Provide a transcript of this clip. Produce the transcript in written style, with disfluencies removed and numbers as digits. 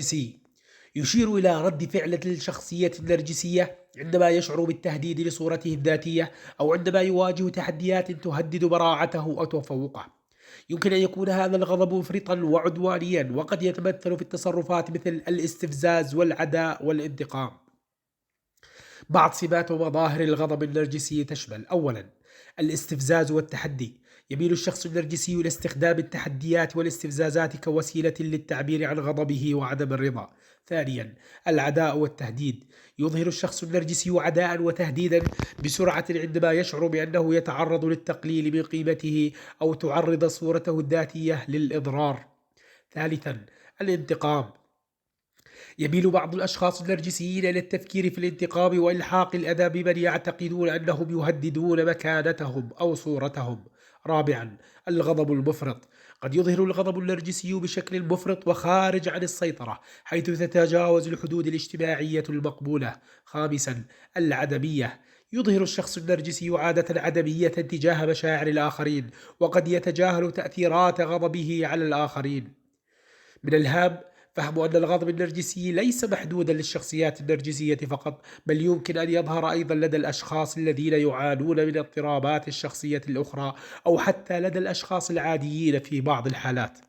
النرجسي يشير إلى رد فعل الشخصية النرجسية عندما يشعر بالتهديد لصورته الذاتية أو عندما يواجه تحديات تهدد براعته أو تفوقه. يمكن أن يكون هذا الغضب مفرطا وعدوانيا، وقد يتمثل في التصرفات مثل الاستفزاز والعداء والانتقام. بعض سمات ومظاهر الغضب النرجسي تشمل: أولا، الاستفزاز والتحدي. يميل الشخص النرجسي إلى استخدام التحديات والاستفزازات كوسيلة للتعبير عن غضبه وعدم الرضا. ثانيا، العداء والتهديد. يظهر الشخص النرجسي عداء وتهديدا بسرعة عندما يشعر بأنه يتعرض للتقليل من قيمته أو تعرض صورته الذاتية للإضرار. ثالثا، الانتقام. يميل بعض الأشخاص النرجسيين إلى التفكير في الانتقام وإلحاق الأذى بمن يعتقدون أنهم يهددون مكانتهم أو صورتهم. رابعا، الغضب المفرط. قد يظهر الغضب النرجسي بشكل مفرط وخارج عن السيطرة، حيث تتجاوز الحدود الاجتماعية المقبولة. خامسا، العدمية. يظهر الشخص النرجسي عادة عدمية تجاه مشاعر الآخرين، وقد يتجاهل تأثيرات غضبه على الآخرين. من الهام فهم أن الغضب النرجسي ليس محدودا للشخصيات النرجسية فقط، بل يمكن أن يظهر أيضا لدى الأشخاص الذين يعانون من اضطرابات الشخصية الأخرى، أو حتى لدى الأشخاص العاديين في بعض الحالات.